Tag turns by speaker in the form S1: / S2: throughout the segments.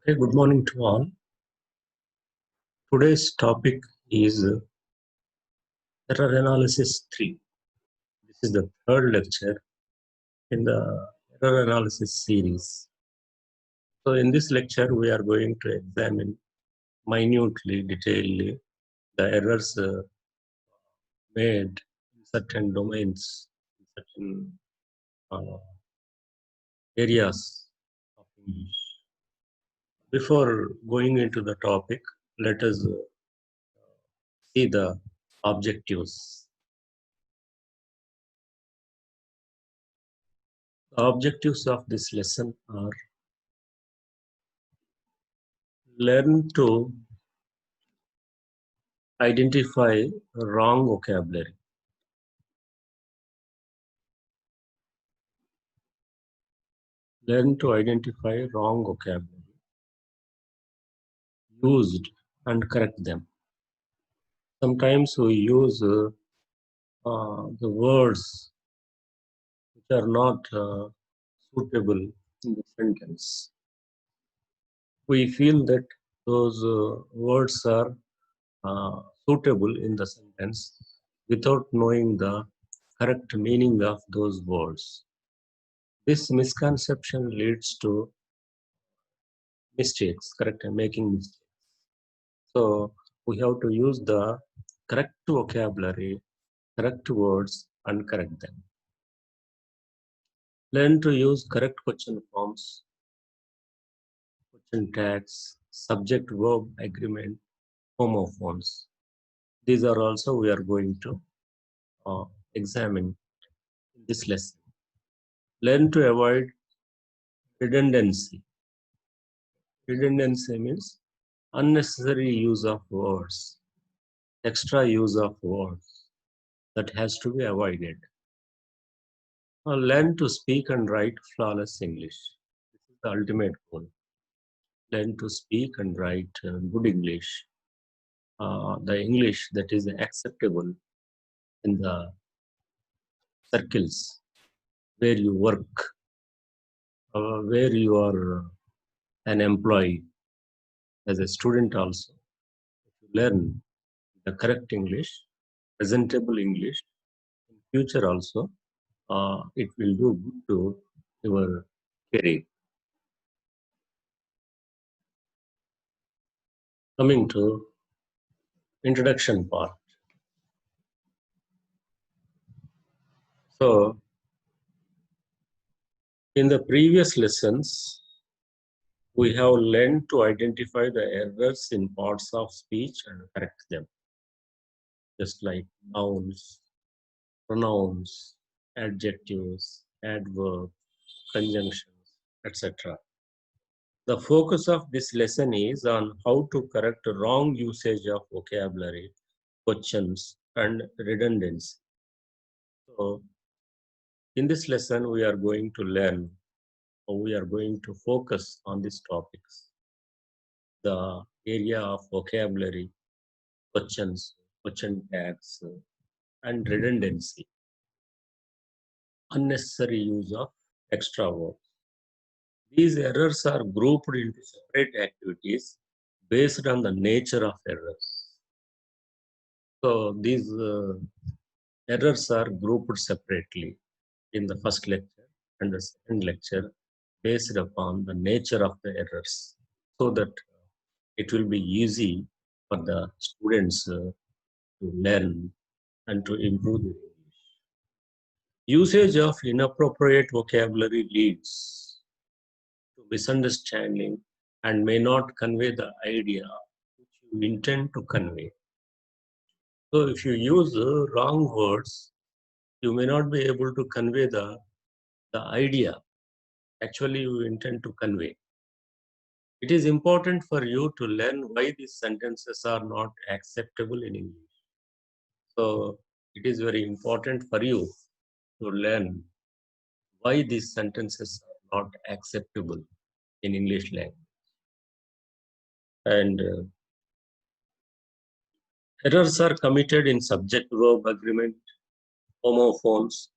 S1: Okay, good morning to all. Today's topic is Error Analysis 3. This is the third lecture in the Error Analysis series. So in this lecture, we are going to examine minutely, detailedly, the errors made in certain domains, in certain areas of English. Before going into the topic, let us see the objectives. The objectives of this lesson are: learn to identify wrong vocabulary. Learn to identify wrong vocabulary used and correct them. Sometimes we use the words which are not suitable in the sentence. We feel that those words are suitable in the sentence without knowing the correct meaning of those words. This misconception leads to mistakes, correct, and making mistakes. So we have to use the correct vocabulary, correct words, and correct them. Learn to use correct question forms, question tags, subject verb agreement, homophones. These are also we are going to examine in this lesson. Learn to avoid redundancy. Redundancy means unnecessary use of words, extra use of words that has to be avoided. Learn to speak and write flawless English. This is the ultimate goal. Learn to speak and write good English, the English that is acceptable in the circles where you work, where you are an employee, as a student also. If you learn the correct English, presentable English, in future also, it will do good to your career. Coming to introduction part. So, in the previous lessons, we have learned to identify the errors in parts of speech and correct them, just like nouns, pronouns, adjectives, adverbs, conjunctions, etc. The focus of this lesson is on how to correct wrong usage of vocabulary, questions, and redundancy. So, in this lesson, we are going to learn, or we are going to focus on these topics: the area of vocabulary, questions, question tags, and redundancy, unnecessary use of extra words. These errors are grouped into separate activities based on the nature of errors. So these errors are grouped separately in the first lecture and the second lecture based upon the nature of the errors, so that it will be easy for the students to learn and to improve their English. Usage of inappropriate vocabulary leads to misunderstanding and may not convey the idea which you intend to convey. So if you use wrong words, you may not be able to convey the idea actually you intend to convey. It is important for you to learn why these sentences are not acceptable in English. So it is very important for you to learn why these sentences are not acceptable in English language. And errors are committed in subject-verb agreement, homophones,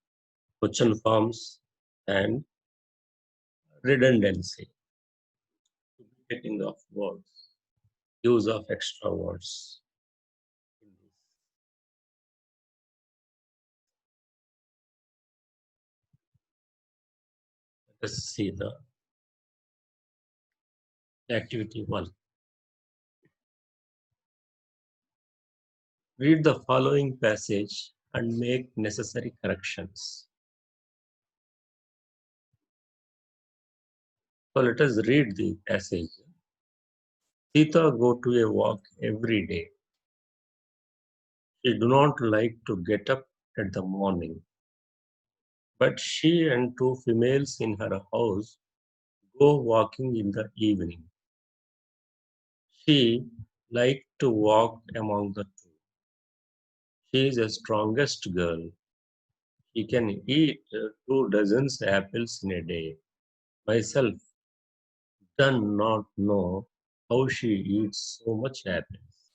S1: question forms, and redundancy. To conjugating of words, use of extra words. Let us see the activity 1. Read the following passage and make necessary corrections. So let us read the passage. Sita go to a walk every day. She do not like to get up at the morning, but she and two females in her house go walking in the evening. She liked to walk among the two. She is the strongest girl. She can eat 2 dozen apples in a day. Myself do not know how she eats so much apples.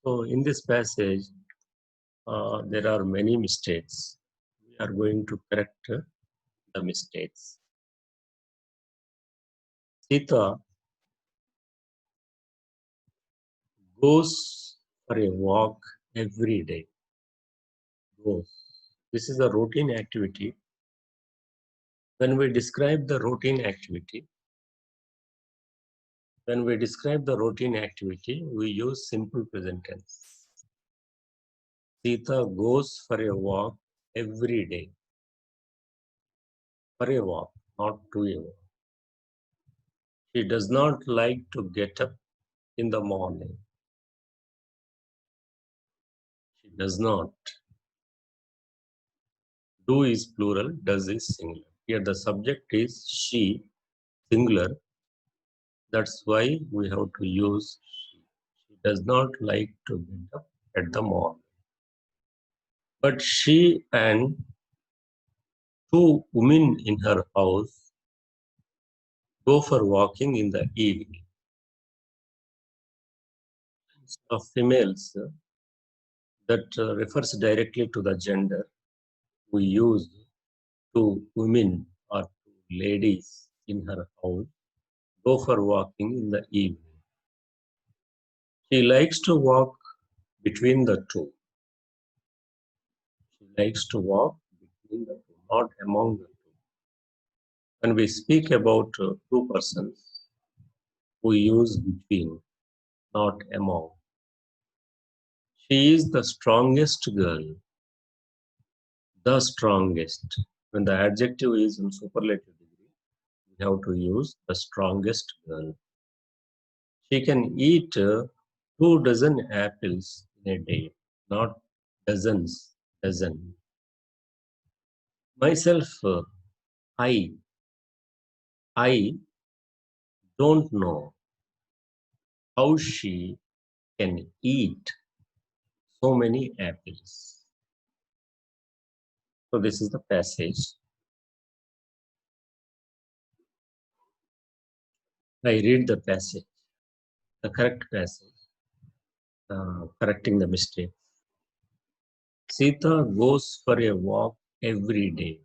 S1: So in this passage, there are many mistakes. We are going to correct the mistakes. Sita goes for a walk every day. Goes. This is a routine activity. When we describe the routine activity, we use simple present tense. Sita goes for a walk every day. For a walk, not to a walk. She does not like to get up in the morning. She does not. Do is plural, does is singular. Here the subject is she, singular. That's why we have to use she. She does not like to get up at the morning. But she and two women in her house go for walking in the evening. Of females, that refers directly to the gender. We use two women or two ladies in her house go for walking in the evening. She likes to walk between the two. She likes to walk between the two, not among the two. When we speak about two persons, we use between, not among. She is the strongest girl. The strongest. When the adjective is in superlative degree, we have to use the strongest girl. She can eat 2 dozen apples in a day, not dozens, dozen. Myself, I don't know how she can eat so many apples. So this is the passage. I read the passage, the correct passage, correcting the mistake. Sita goes for a walk every day.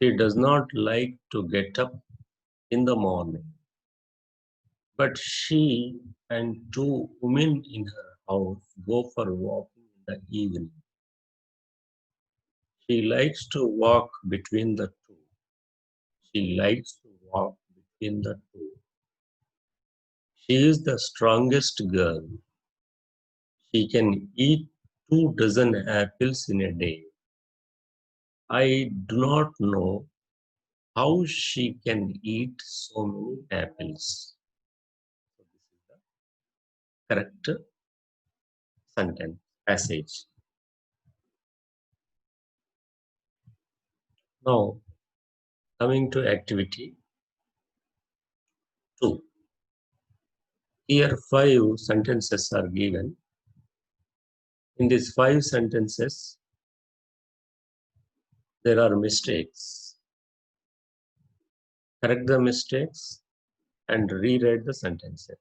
S1: She does not like to get up in the morning. But she and two women in her house go for walking in the evening. She likes to walk between the two. She likes to walk between the two. She is the strongest girl. She can eat 2 dozen apples in a day. I do not know how she can eat so many apples. So this is the correct sentence, passage. Now, coming to activity 2. Here 5 sentences are given. In these 5 sentences, there are mistakes. Correct the mistakes and rewrite the sentences.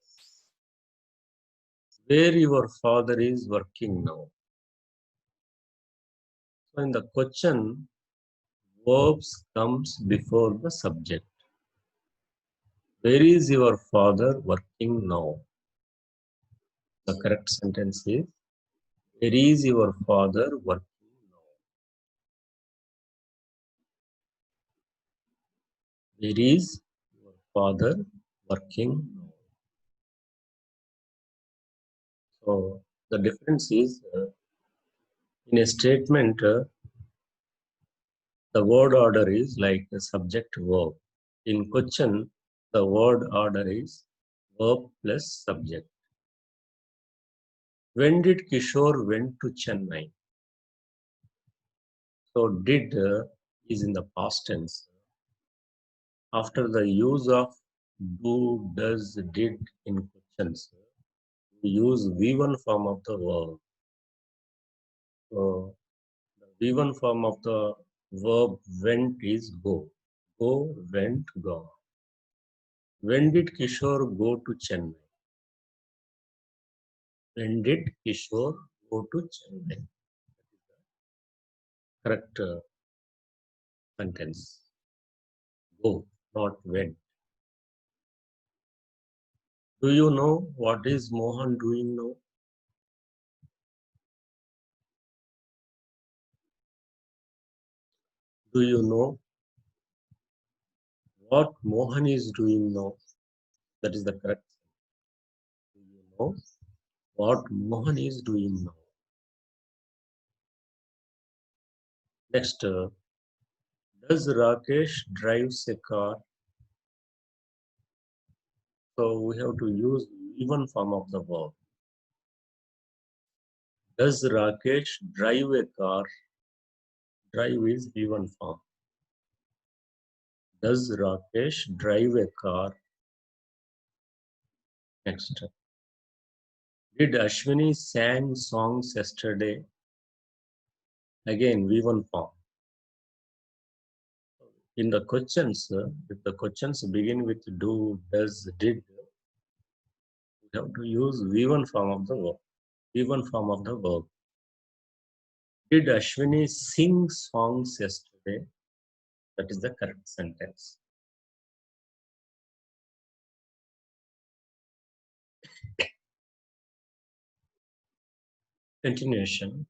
S1: Where your father is working now. So in the question, verbs comes before the subject. Where is your father working now? The correct sentence is, where is your father working now? Where is your father working now? So the difference is in a statement, the word order is like a subject verb. In question, the word order is verb plus subject. When did Kishore went to Chennai? So did is in the past tense. After the use of do, does, did in questions, we use V1 form of the verb. So the V1 form of the verb went is go. Go, went, go. When did Kishore go to Chennai? When did Kishore go to Chennai? Correct sentence. Go, not when. Do you know what is Mohan doing now? Do you know what Mohan is doing now? That is the correct. Do you know what Mohan is doing now? Next, does Rakesh drives a car? So we have to use even form of the verb. Does Rakesh drive a car? Drive is even form. Does Rakesh drive a car? Next. Did Ashwini sang songs yesterday? Again, V1 form. In the questions, if the questions begin with do, does, did, we have to use V1 form of the verb. V1 form of the verb. Did Ashwini sing songs yesterday? That is the correct sentence. Continuation.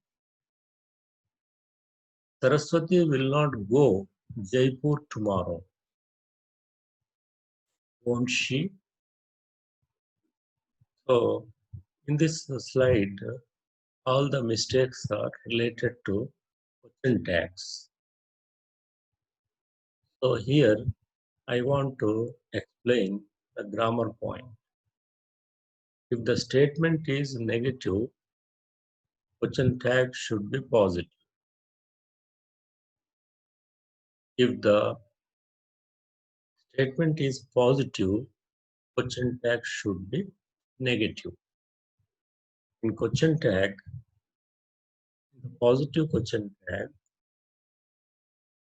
S1: Saraswati will not go Jaipur tomorrow. Won't she? So, in this slide, all the mistakes are related to question tags. So here, I want to explain the grammar point. If the statement is negative, question tag should be positive. If the statement is positive, question tag should be negative. In question tag, the positive question tag,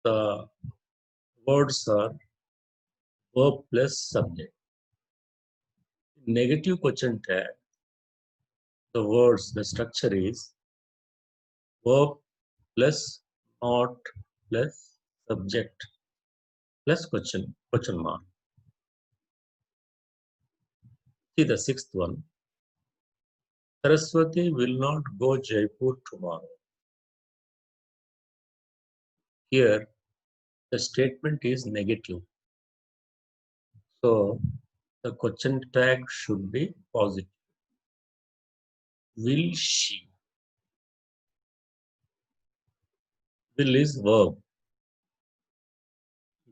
S1: the words are verb plus subject. In negative question tag, the words, the structure is verb plus not plus subject plus question mark. See the sixth one. Saraswati will not go Jaipur tomorrow. Here, the statement is negative. So, the question tag should be positive. Will she? Will is verb.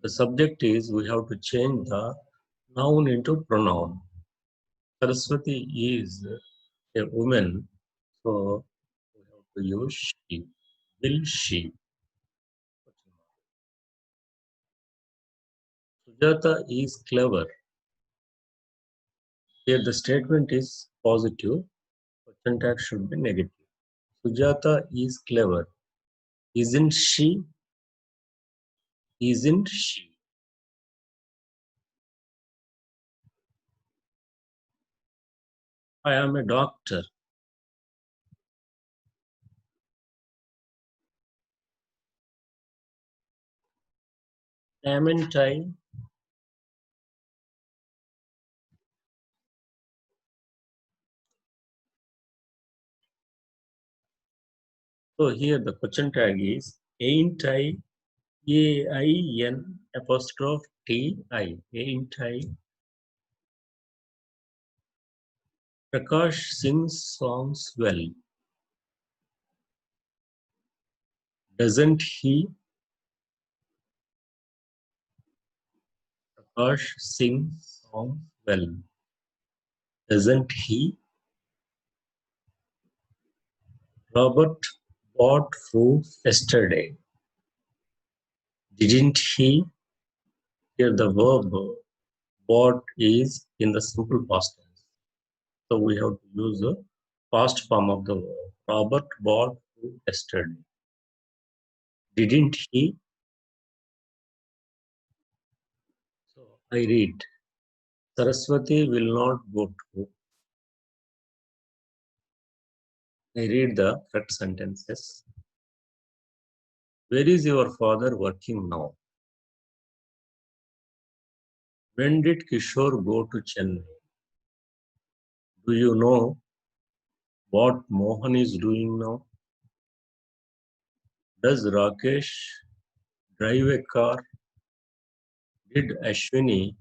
S1: The subject is, we have to change the noun into pronoun. Saraswati is a woman, so we have to use she. Will she? Sujata is clever. Here the statement is positive. Question tag should be negative. Sujata is clever. Isn't she? Isn't she? I am a doctor. Amn't I? So here the question tag is ain't I, AIN apostrophe TI, ain't I. Prakash sings songs well. Doesn't he? Prakash sings songs well. Doesn't he? Robert bought fruits yesterday. Didn't he? Here the verb bought is in the simple past tense. So we have to use the past form of the verb. Robert bought fruit yesterday. Didn't he? So I read. Saraswati will not go to. I read the correct sentences. Where is your father working now? When did Kishore go to Chennai? Do you know what Mohan is doing now? Does Rakesh drive a car? Did Ashwini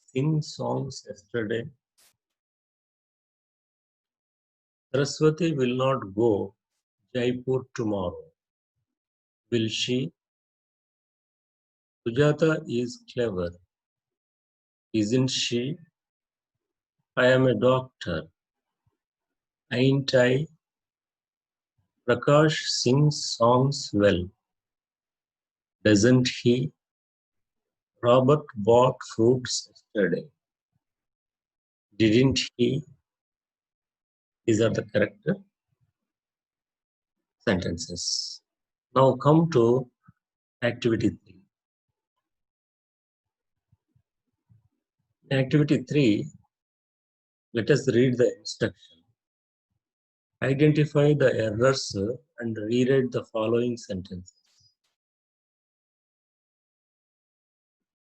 S1: sing songs yesterday? Saraswati will not go Jaipur tomorrow. Will she? Sujata is clever, isn't she? I am a doctor. Ain't I? Prakash sings songs well, doesn't he? Robert bought fruits yesterday, didn't he? These are the correct sentences. Now come to activity 3. In activity 3, let us read the instruction. Identify the errors and rewrite the following sentences.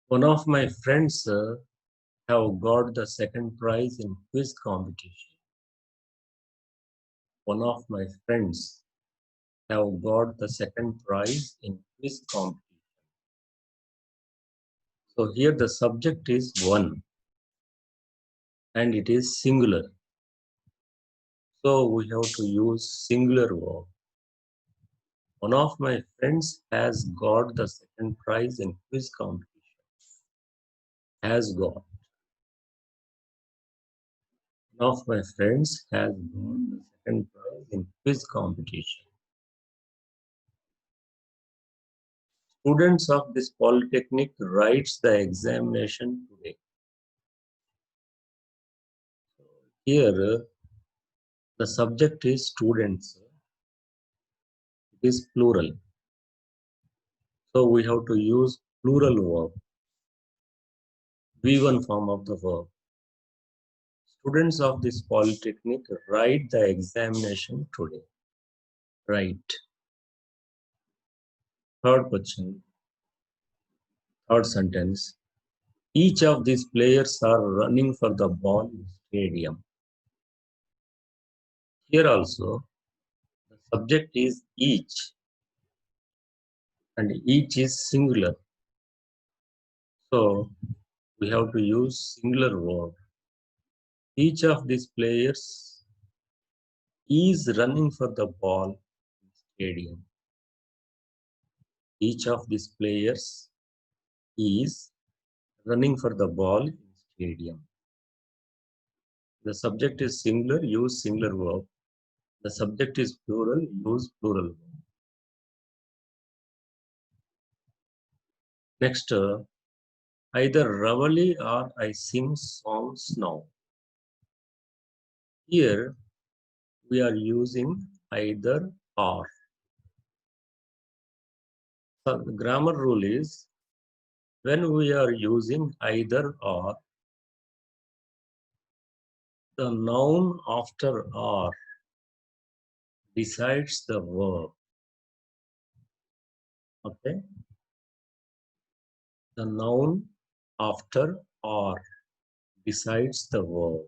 S1: One of my friends have got the second prize in quiz competition. One of my friends have got the second prize in quiz competition. So here the subject is one and it is singular. So we have to use singular verb. One of my friends has got the second prize in quiz competition. Has got. One of my friends has got the second prize in quiz competition. Students of this polytechnic writes the examination today. Here the subject is students. It is plural. So we have to use plural verb. V1 form of the verb. Students of this polytechnic write the examination today. Right. Third question. Third sentence. Each of these players are running for the ball in stadium. Here also, the subject is each and each is singular. So we have to use singular verb. Each of these players is running for the ball in stadium. Each of these players is running for the ball in stadium. The subject is singular, use singular verb. The subject is plural, use plural verb. Next, either Ravali or I sing songs now. Here, we are using either or. So the grammar rule is, when we are using either or, the noun after or decides the verb. Okay? The noun after or decides the verb.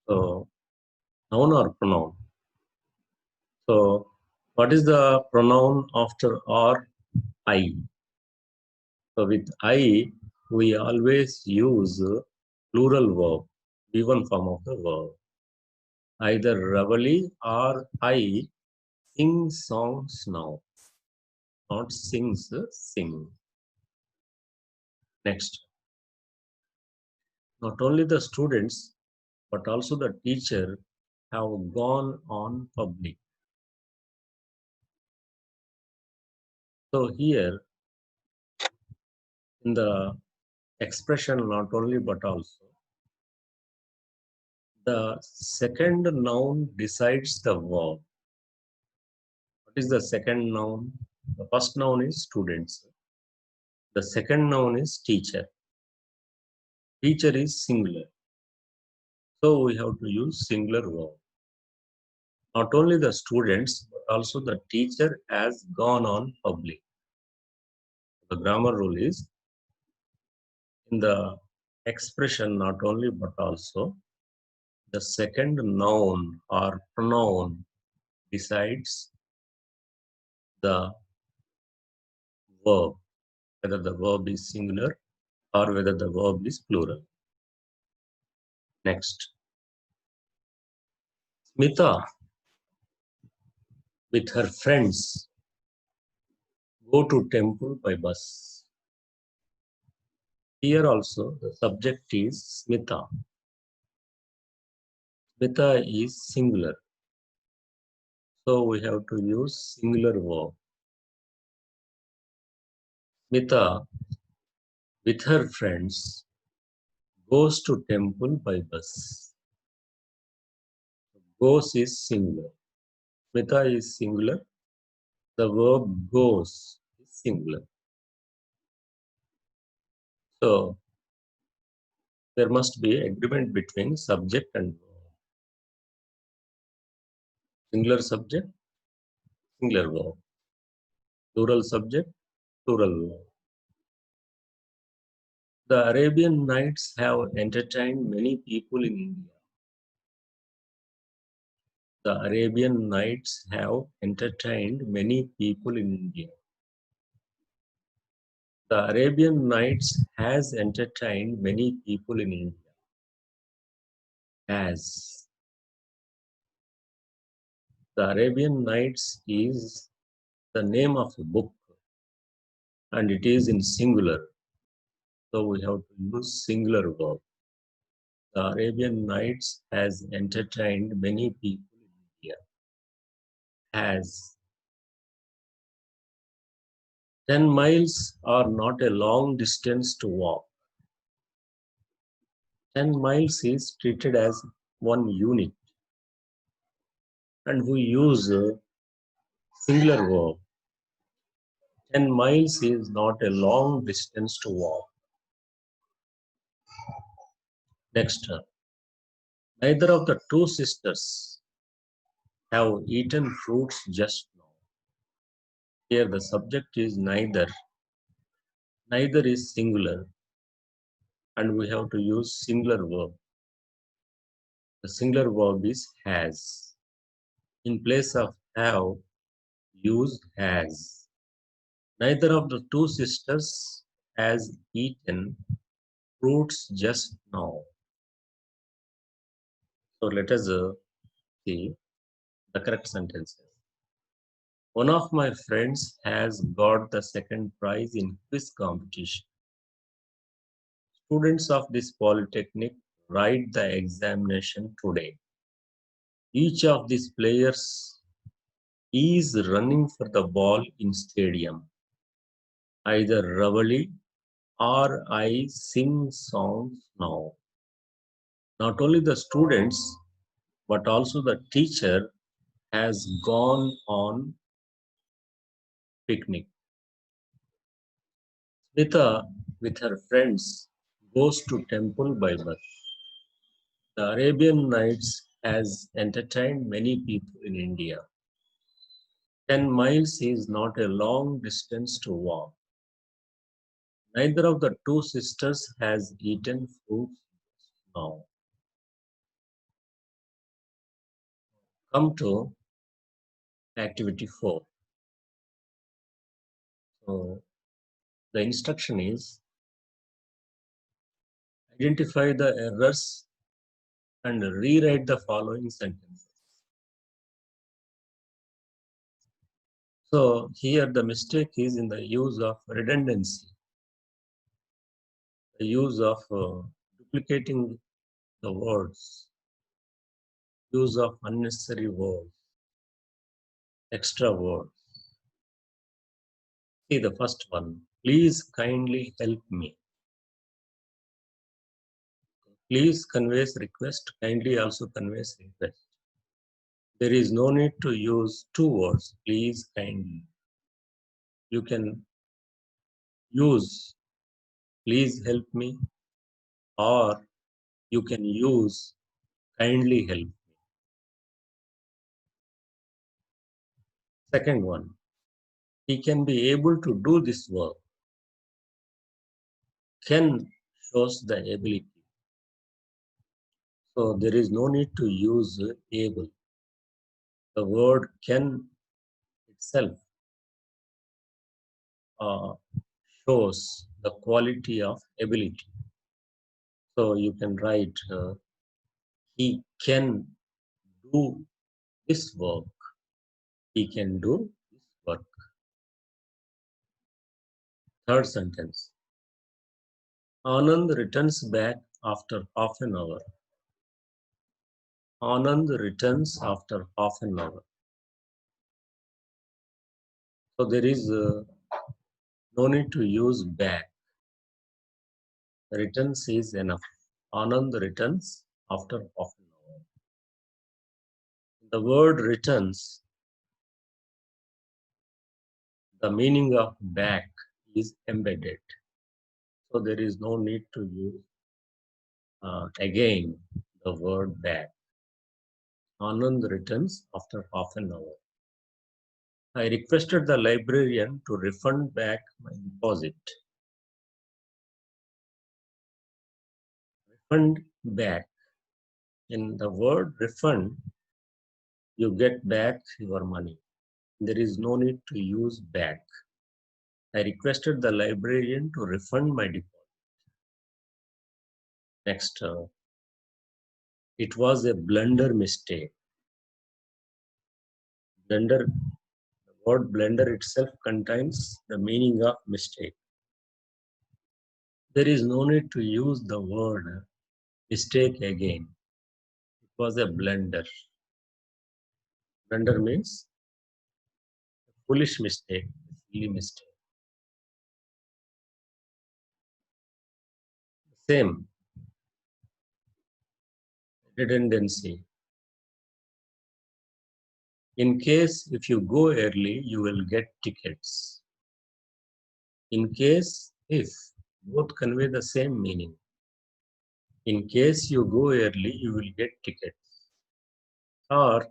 S1: So, noun or pronoun. So, what is the pronoun after R? I. So, with I, we always use plural verb, given form of the verb. Either Ravali or I sing songs now, not sings, sing. Next, not only the students, but also the teacher have gone on public. So here, in the expression not only but also, the second noun decides the verb. What is the second noun? The first noun is students. The second noun is teacher. Teacher is singular. So we have to use singular verb. Not only the students, but also the teacher has gone on public. The grammar rule is in the expression not only but also, the second noun or pronoun decides the verb, whether the verb is singular or whether the verb is plural. Next, Smita with her friends go to temple by bus. Here also the subject is Smita. Smita is singular. So we have to use singular verb. Smita with her friends goes to temple by bus. Goes is singular. Smita is singular. The verb goes is singular. So there must be agreement between subject and verb. Singular subject, singular verb. Plural subject, plural verb. The Arabian Nights have entertained many people in India. The Arabian Nights have entertained many people in India. The Arabian Nights has entertained many people in India. Has. The Arabian Nights is the name of a book and it is in singular. So we have to use singular verb. The Arabian Nights has entertained many people in India. Has. 10 miles are not a long distance to walk. 10 miles is treated as one unit. And we use a singular verb. 10 miles is not a long distance to walk. Next, neither of the two sisters have eaten fruits just now. Here the subject is neither. Neither is singular. And we have to use singular verb. The singular verb is has. In place of have, use has. Neither of the two sisters has eaten fruits just now. So let us see the correct sentences. One of my friends has got the second prize in quiz competition. Students of this polytechnic write the examination today. Each of these players is running for the ball in stadium. Either Ravali or I sing songs now. Not only the students, but also the teacher has gone on picnic. Smita with her friends goes to temple by bus. The Arabian Nights has entertained many people in India. 10 miles is not a long distance to walk. Neither of the two sisters has eaten fruits now. Come to Activity 4. So the instruction is identify the errors and rewrite the following sentences. So here the mistake is in the use of redundancy, the use of duplicating the words, use of unnecessary words, extra words. See the first one. Please kindly help me. Please conveys request, kindly also conveys request. There is no need to use two words, please, kindly. You can use please help me, or you can use kindly help me. Second one, he can be able to do this work. Can shows the ability. So there is no need to use able. The word can itself shows the quality of ability. So you can write, he can do this work. He can do this work. Third sentence. Anand returns back after half an hour. Anand returns after half an hour. So there is no need to use back. Returns is enough. Anand returns after half an hour. The word returns, the meaning of back is embedded. So there is no need to use again the word back. Anand returns after half an hour. I requested the librarian to refund back my deposit. Refund back. In the word refund, you get back your money. There is no need to use back. I requested the librarian to refund my deposit. Next, it was a blunder mistake. Blunder, the word blunder itself contains the meaning of mistake. There is no need to use the word mistake again. It was a blunder. Blunder means a foolish mistake, a silly mistake. Same, redundancy. In case if you go early, you will get tickets. In case if, both convey the same meaning. In case you go early, you will get tickets. Or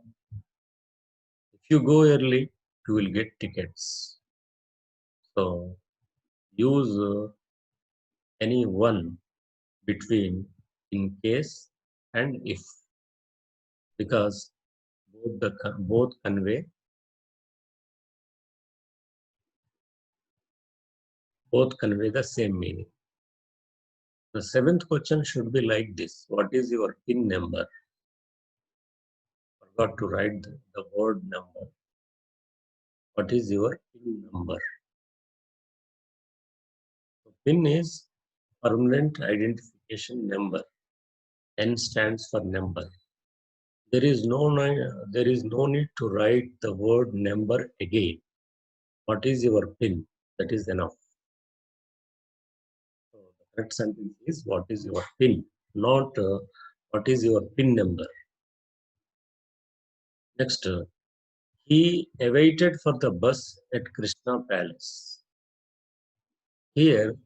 S1: if you go early, you will get tickets. So use any one between in case and if, because both convey the same meaning. The seventh question should be like this. What is your PIN number? Forgot to write the word number. What is your PIN number? So PIN is permanent identification number. N stands for number. There is no need to write the word number again. What is your PIN? That is enough. So the correct sentence is what is your PIN, not what is your PIN number. Next, he awaited for the bus at Krishna Palace. Here,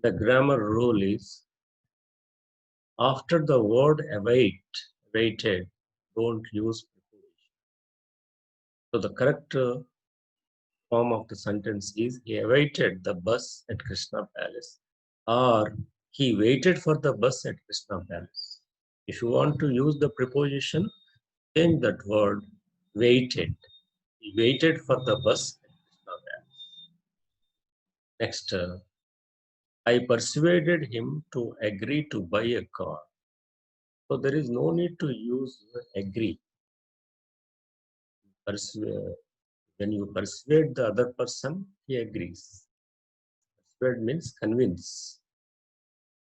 S1: the grammar rule is after the word awaited, don't use preposition. So the correct form of the sentence is he awaited the bus at Krishna Palace, or he waited for the bus at Krishna Palace. If you want to use the preposition, change that word waited. He waited for the bus at Krishna Palace. Next, I persuaded him to agree to buy a car. So there is no need to use agree. When you persuade the other person, he agrees. Persuade means convince.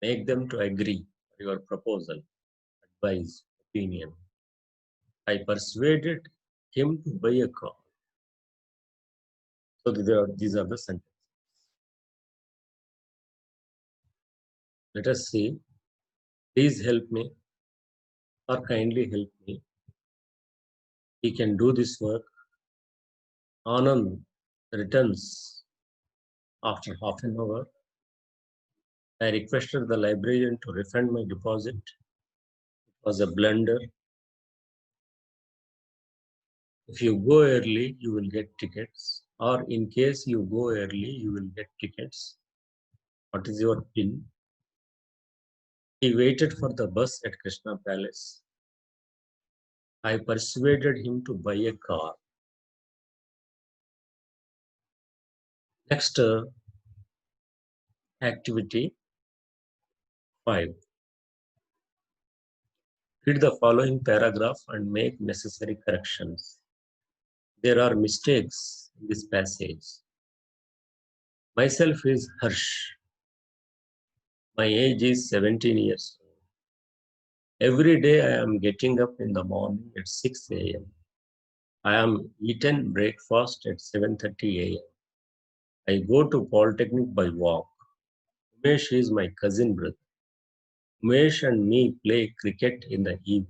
S1: Make them to agree for your proposal, advice, opinion. I persuaded him to buy a car. So these are the sentences. Let us see. Please help me or kindly help me. He can do this work. Anand returns after half an hour. I requested the librarian to refund my deposit. It was a blunder. If you go early, you will get tickets. Or in case you go early, you will get tickets. What is your PIN? He waited for the bus at Krishna Palace. I persuaded him to buy a car. Next activity 5. Read the following paragraph and make necessary corrections. There are mistakes in this passage. Myself is Harsh. My age is 17 years old. Every day I am getting up in the morning at 6 a.m. I am eaten breakfast at 7:30 a.m. I go to Polytechnic by walk. Umesh is my cousin brother. Umesh and me play cricket in the evening.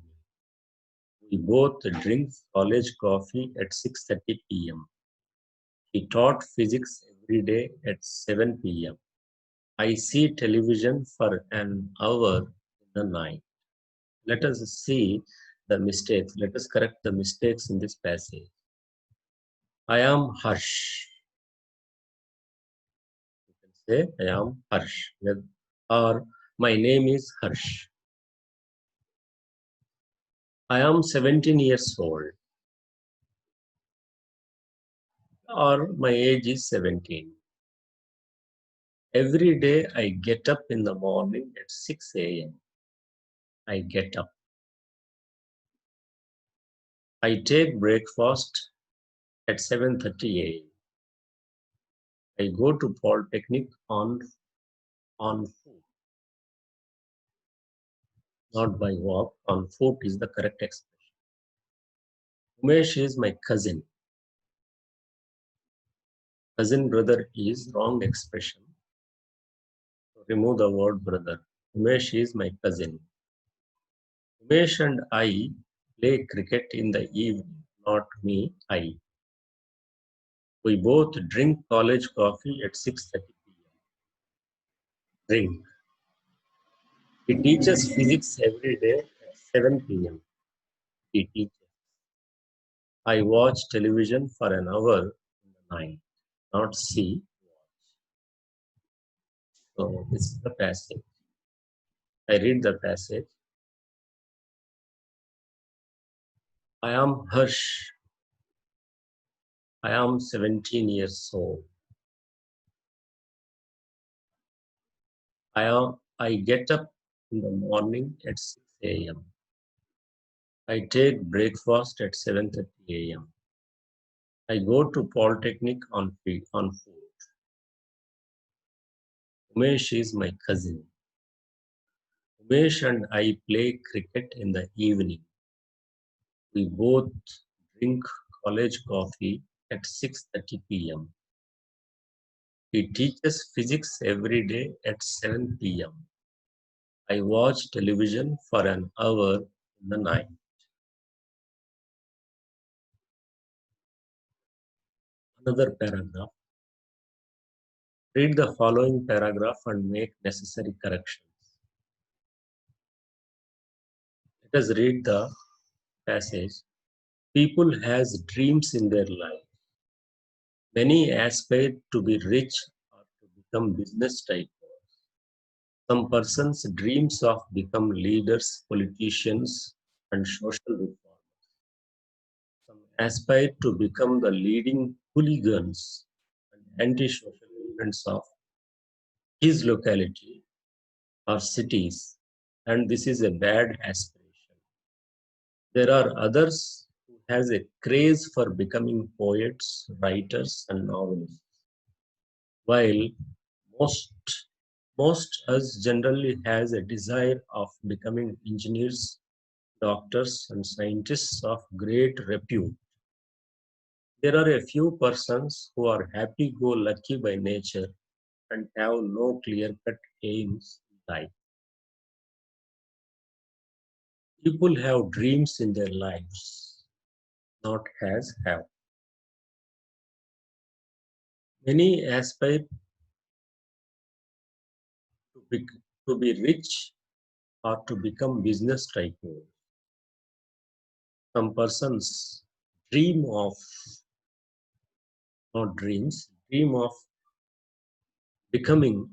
S1: We both drink college coffee at 6:30 p.m. He taught physics every day at 7 p.m. I see television for an hour in the night. Let us see the mistakes. Let us correct the mistakes in this passage. I am Harsh. You can say I am Harsh. Or my name is Harsh. I am 17 years old. Or my age is 17. Every day I get up in the morning at 6 a.m. I get up. I take breakfast at 7:30 a.m. I go to Polytechnic on foot, not by walk. On foot is the correct expression. Umesh is my cousin. Cousin brother is wrong expression. So remove the word brother. Umesh is my cousin. Umesh and I play cricket in the evening, not me, I. We both drink college coffee at 6:30 p.m. Drink. He teaches physics every day at 7 p.m. He teaches. I watch television for an hour in the night, not see. So this is the passage. I read the passage. I am Harsh. I am 17 years old. I get up in the morning at 6 a.m. I take breakfast at 7:30 a.m. I go to Polytechnic on foot. Umesh is my cousin. Umesh and I play cricket in the evening. We both drink college coffee at 6:30 p.m. He teaches physics every day at 7 p.m. I watch television for an hour in the night. Another paragraph. Read the following paragraph and make necessary corrections. Let us read the passage. People has dreams in their life. Many aspire to be rich or to become business tycoons. Some persons dreams of become leaders, politicians, and social reformers. Some aspire to become the leading hooligans and anti-social movements of his locality or cities, and this is a bad aspiration. There are others who has a craze for becoming poets, writers, and novelists, while most most us generally has a desire of becoming engineers, doctors, and scientists of great repute. There are a few persons who are happy-go-lucky by nature and have no clear-cut aims in life. People have dreams in their lives, not has have. Many aspire to be, to be rich or to become business tycoons. Some persons dream of, not dreams, dream of becoming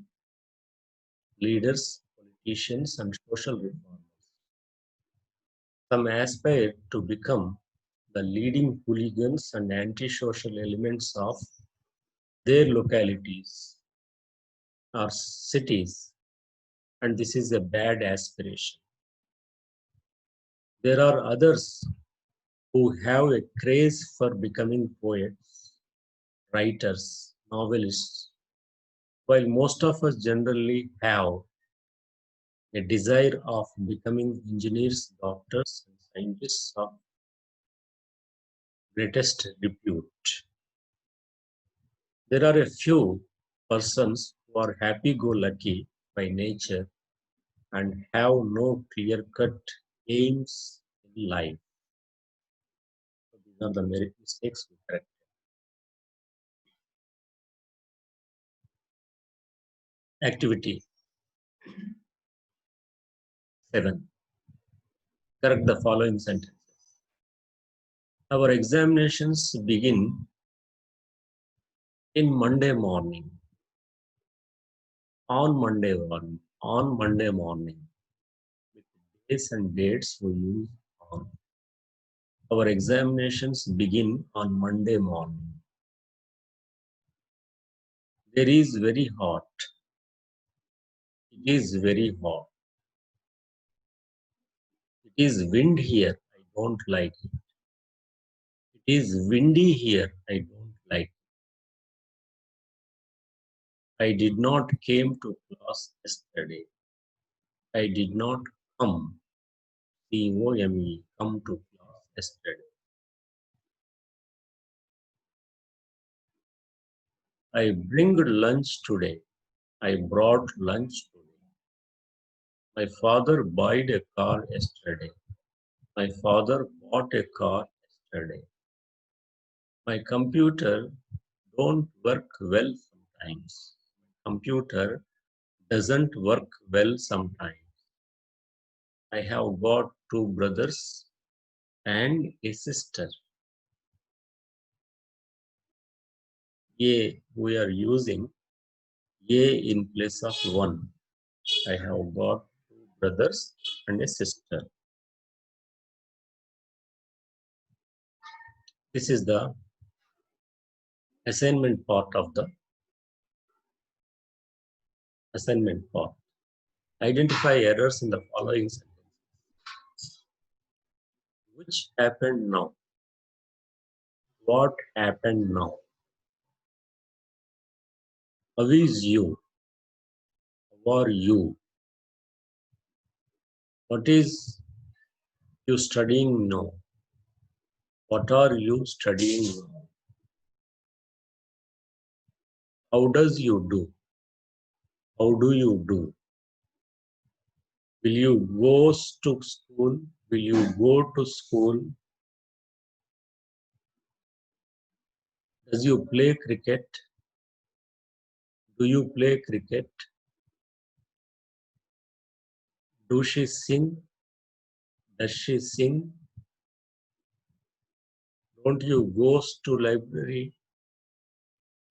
S1: leaders, politicians, and social reformers. Some aspire to become the leading hooligans and antisocial elements of their localities or cities, and this is a bad aspiration. There are others who have a craze for becoming poets, writers, novelists, while most of us generally have a desire of becoming engineers, doctors, and scientists of greatest repute. There are a few persons who are happy-go-lucky by nature and have no clear-cut aims in life. So these are the merit mistakes we correct. Activity 7. Correct the following sentences. Our examinations begin in Monday morning. On Monday morning. With days and dates we use on. Our examinations begin on Monday morning. There is very hot. It is very hot. It is wind here. I don't like it. It is windy here. I don't like it. I did not came to class yesterday. I did not come. C-O-M-E, come to class yesterday. I bring lunch today. I brought lunch today. My father bought a car yesterday. My father bought a car yesterday. My computer don't work well sometimes. Computer doesn't work well sometimes. I have got two brothers and a sister. A, we are using A in place of one. I have got two brothers and a sister. This is the assignment part of the assignment part. Identify errors in the following sentences. Which happened now? What happened now? How is you? How are you? What is you studying now? What are you studying now? How does you do? How do you do? Will you go to school? Will you go to school? Does you play cricket? Do you play cricket? Do she sing? Does she sing? Don't you go to library?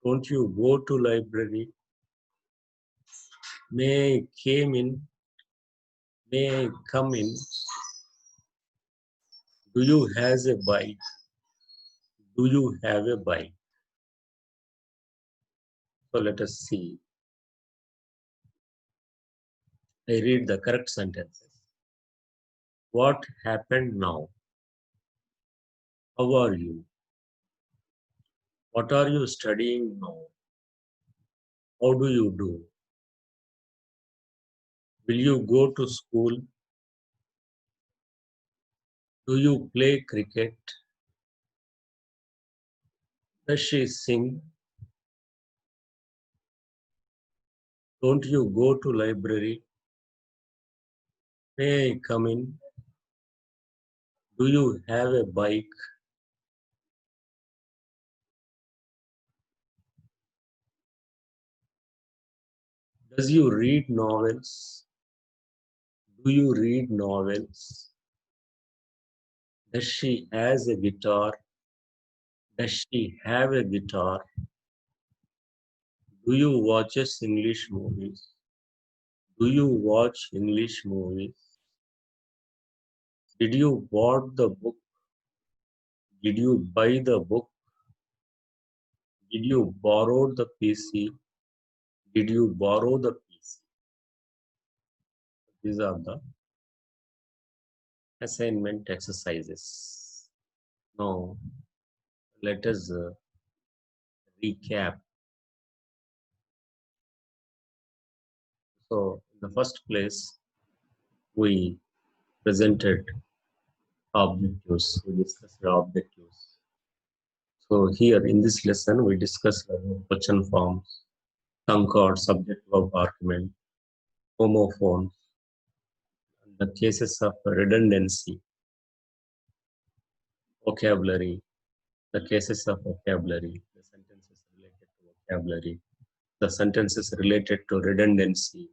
S1: Don't you go to library? May I came in? May I come in? Do you has a bike? Do you have a bike? So let us see. I read the correct sentences. What happened now? How are you? What are you studying now? How do you do? Will you go to school? Do you play cricket? Does she sing? Don't you go to library? May I come in? Do you have a bike? Does you read novels? Do you read novels? Does she has a guitar? Does she have a guitar? Do you watch English movies? Do you watch English movies? Did you bought the book? Did you buy the book? Did you borrow the PC? Did you borrow the PC? These are the assignment exercises. Now, let us recap. So, in the first place, we presented objectives. We discussed the objectives. So, here in this lesson, we discussed question forms, concord, subject verb argument, homophones, the cases of redundancy, vocabulary, the cases of vocabulary, the sentences related to vocabulary, the sentences related to redundancy,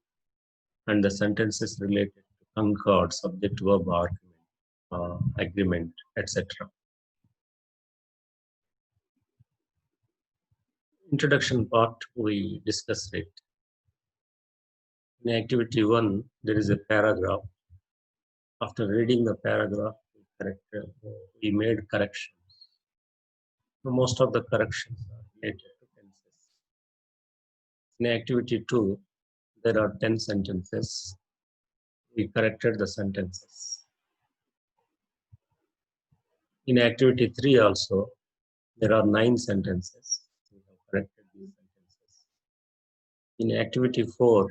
S1: and the sentences related to concord, subject verb argument, agreement, etc. Introduction part, we discussed it. In activity 1, there is a paragraph. After reading the paragraph, we made corrections. Most of the corrections are related to tenses. In activity 2, there are 10 sentences. We corrected the sentences. In activity 3 also, there are 9 sentences. We have corrected these sentences. In activity 4,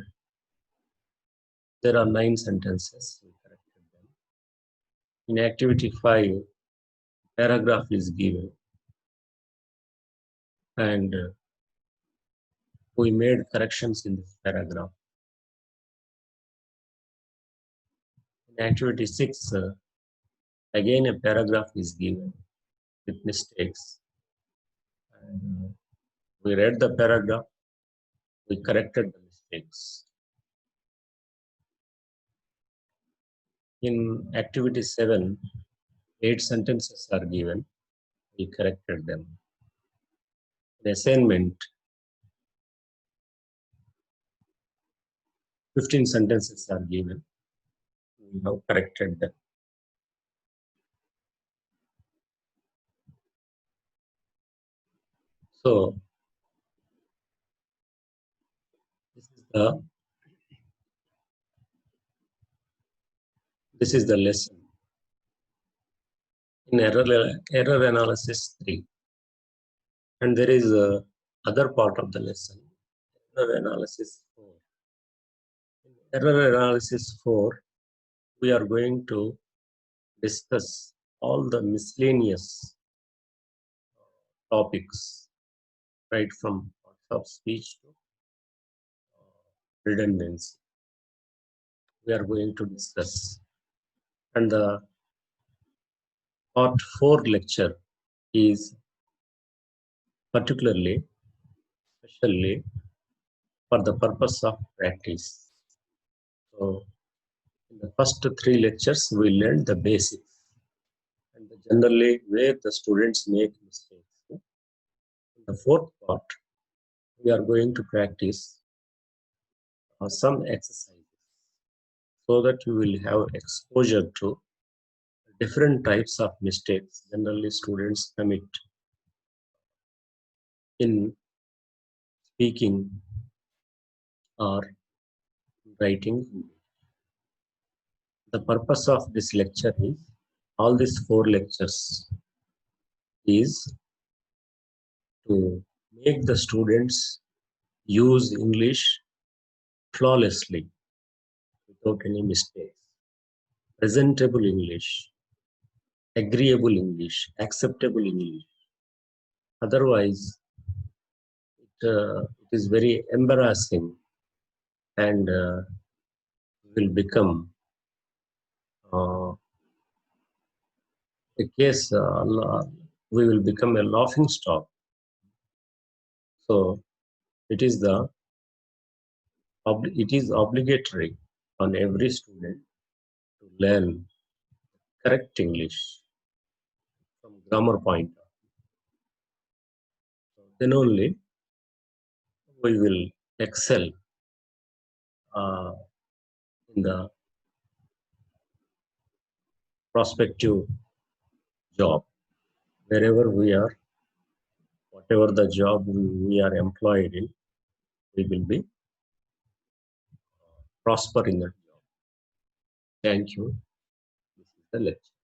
S1: there are 9 sentences. We corrected them. In activity 5, paragraph is given. And we made corrections in this paragraph. In activity 6, again a paragraph is given with mistakes. And we read the paragraph, we corrected the mistakes. In activity 7, 8 sentences are given, we corrected them. In assignment, 15 sentences are given, we have corrected them. So, this is the lesson. In error analysis 3. And there is a other part of the lesson, error analysis 4. In error analysis 4, we are going to discuss all the miscellaneous topics, right from parts of speech to redundancy. We are going to discuss. And the part 4 lecture is particularly, especially for the purpose of practice. So, in the first 3 lectures, we learned the basics and generally where the students make mistakes. In the 4th part, we are going to practice some exercises so that you will have exposure to different types of mistakes generally students commit in speaking or writing. The purpose of this lecture is, all these 4 lectures is to make the students use English flawlessly without any mistakes. Presentable English, agreeable English, acceptable English. Otherwise, it is very embarrassing and will become a case, we will become a laughing stock. So it is obligatory on every student to learn correct English from grammar point. Then only we will excel uh, in the prospective job, wherever we are, whatever the job we are employed in, we will be prosper in that job. Thank you. This is the lecture.